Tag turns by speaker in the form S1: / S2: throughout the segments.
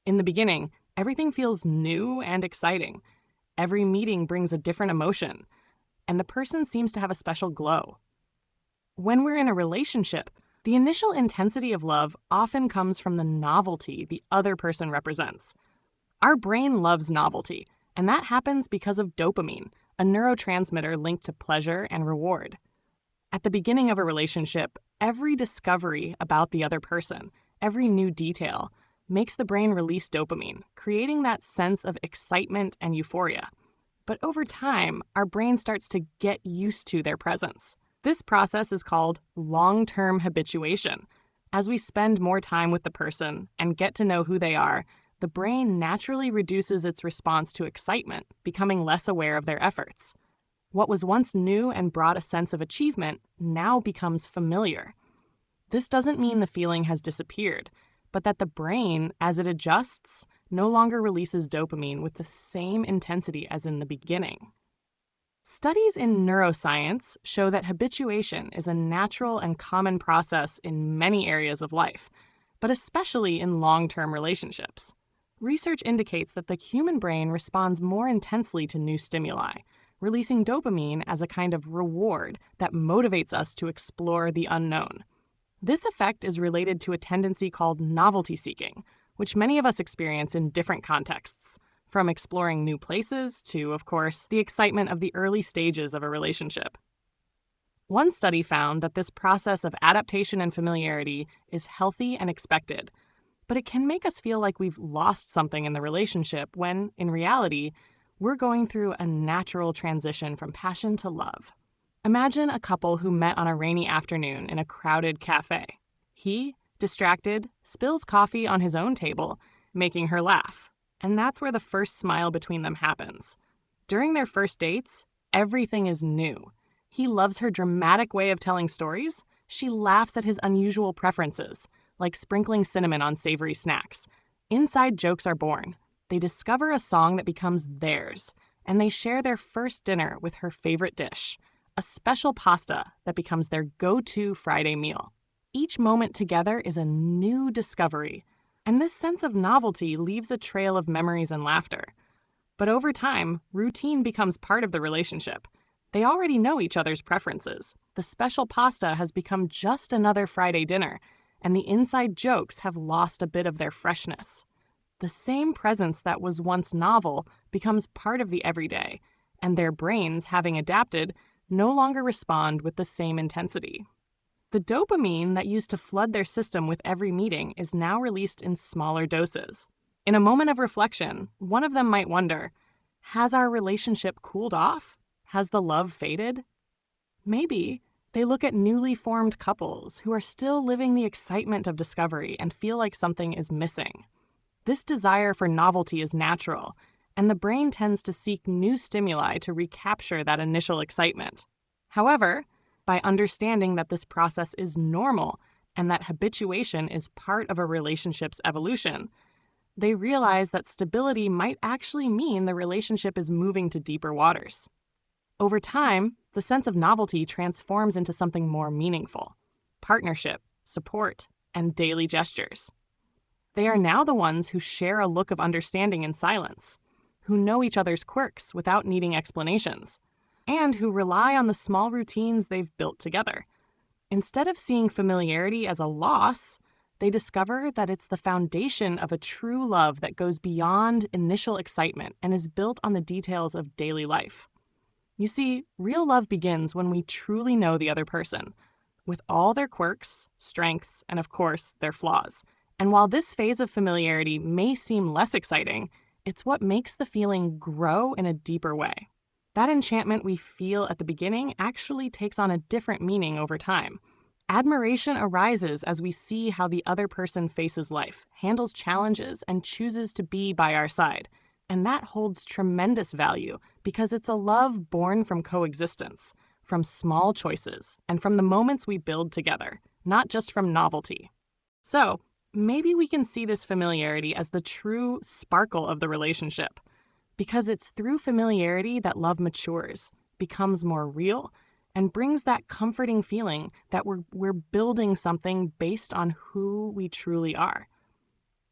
S1: In the beginning, everything feels new and exciting. Every meeting brings a different emotion, and the person seems to have a special glow. When we're in a relationship, the initial intensity of love often comes from the novelty the other person represents. Our brain loves novelty, and that happens because of dopamine, a neurotransmitter linked to pleasure and reward. At the beginning of a relationship, every discovery about the other person, every new detail, makes the brain release dopamine, creating that sense of excitement and euphoria. But over time, our brain starts to get used to their presence. This process is called long-term habituation. As we spend more time with the person and get to know who they are, the brain naturally reduces its response to excitement, becoming less aware of their efforts. What was once new and brought a sense of achievement now becomes familiar. This doesn't mean the feeling has disappeared, but that the brain, as it adjusts, no longer releases dopamine with the same intensity as in the beginning. Studies in neuroscience show that habituation is a natural and common process in many areas of life, but especially in long-term relationships. Research indicates that the human brain responds more intensely to new stimuli, releasing dopamine as a kind of reward that motivates us to explore the unknown. This effect is related to a tendency called novelty seeking, which many of us experience in different contexts, from exploring new places to, of course, the excitement of the early stages of a relationship. One study found that this process of adaptation and familiarity is healthy and expected, but it can make us feel like we've lost something in the relationship when, in reality, we're going through a natural transition from passion to love. Imagine a couple who met on a rainy afternoon in a crowded cafe. He, distracted, spills coffee on his own table, making her laugh. And that's where the first smile between them happens. During their first dates, everything is new. He loves her dramatic way of telling stories. She laughs at his unusual preferences, like sprinkling cinnamon on savory snacks. Inside jokes are born. They discover a song that becomes theirs, and they share their first dinner with her favorite dish, a special pasta that becomes their go-to Friday meal. Each moment together is a new discovery, and this sense of novelty leaves a trail of memories and laughter. But over time, routine becomes part of the relationship. They already know each other's preferences. The special pasta has become just another Friday dinner, and the inside jokes have lost a bit of their freshness. The same presence that was once novel becomes part of the everyday, and their brains, having adapted, no longer respond with the same intensity. The dopamine that used to flood their system with every meeting is now released in smaller doses. In a moment of reflection, one of them might wonder, has our relationship cooled off? Has the love faded? Maybe they look at newly formed couples who are still living the excitement of discovery and feel like something is missing. This desire for novelty is natural, and the brain tends to seek new stimuli to recapture that initial excitement. However, by understanding that this process is normal and that habituation is part of a relationship's evolution, they realize that stability might actually mean the relationship is moving to deeper waters. Over time, the sense of novelty transforms into something more meaningful: partnership, support, and daily gestures. They are now the ones who share a look of understanding in silence, who know each other's quirks without needing explanations, and who rely on the small routines they've built together. Instead of seeing familiarity as a loss, they discover that it's the foundation of a true love that goes beyond initial excitement and is built on the details of daily life. You see, real love begins when we truly know the other person, with all their quirks, strengths, and of course, their flaws. And while this phase of familiarity may seem less exciting, it's what makes the feeling grow in a deeper way. That enchantment we feel at the beginning actually takes on a different meaning over time. Admiration arises as we see how the other person faces life, handles challenges, and chooses to be by our side. And that holds tremendous value because it's a love born from coexistence, from small choices, and from the moments we build together, not just from novelty. So, maybe we can see this familiarity as the true sparkle of the relationship, because it's through familiarity that love matures, becomes more real, and brings that comforting feeling that we're building something based on who we truly are.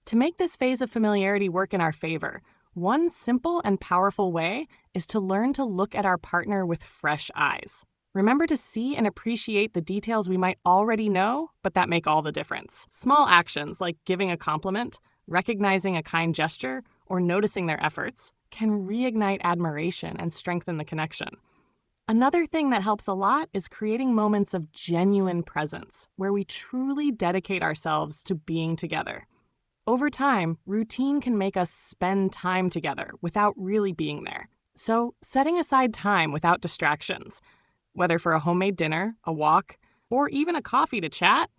S1: To make this phase of familiarity work in our favor, one simple and powerful way is to learn to look at our partner with fresh eyes. Remember to see and appreciate the details we might already know, but that make all the difference. Small actions like giving a compliment, recognizing a kind gesture, or noticing their efforts can reignite admiration and strengthen the connection. Another thing that helps a lot is creating moments of genuine presence, where we truly dedicate ourselves to being together. Over time, routine can make us spend time together without really being there. So, setting aside time without distractions, whether for a homemade dinner, a walk, or even a coffee to chat,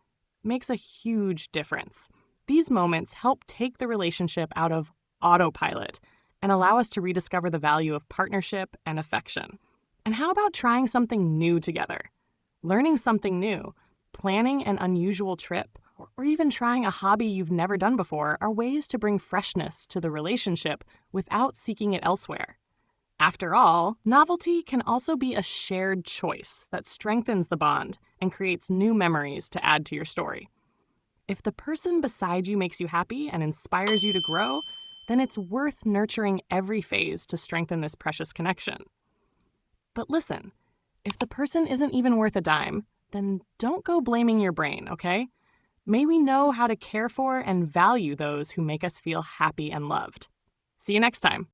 S1: makes a huge difference. These moments help take the relationship out of autopilot and allow us to rediscover the value of partnership and affection. And how about trying something new together? Learning something new, planning an unusual trip, or even trying a hobby you've never done before are ways to bring freshness to the relationship without seeking it elsewhere. After all, novelty can also be a shared choice that strengthens the bond and creates new memories to add to your story. If the person beside you makes you happy and inspires you to grow, then it's worth nurturing every phase to strengthen this precious connection. But listen, if the person isn't even worth a dime, then don't go blaming your brain, okay? May we know how to care for and value those who make us feel happy and loved. See you next time.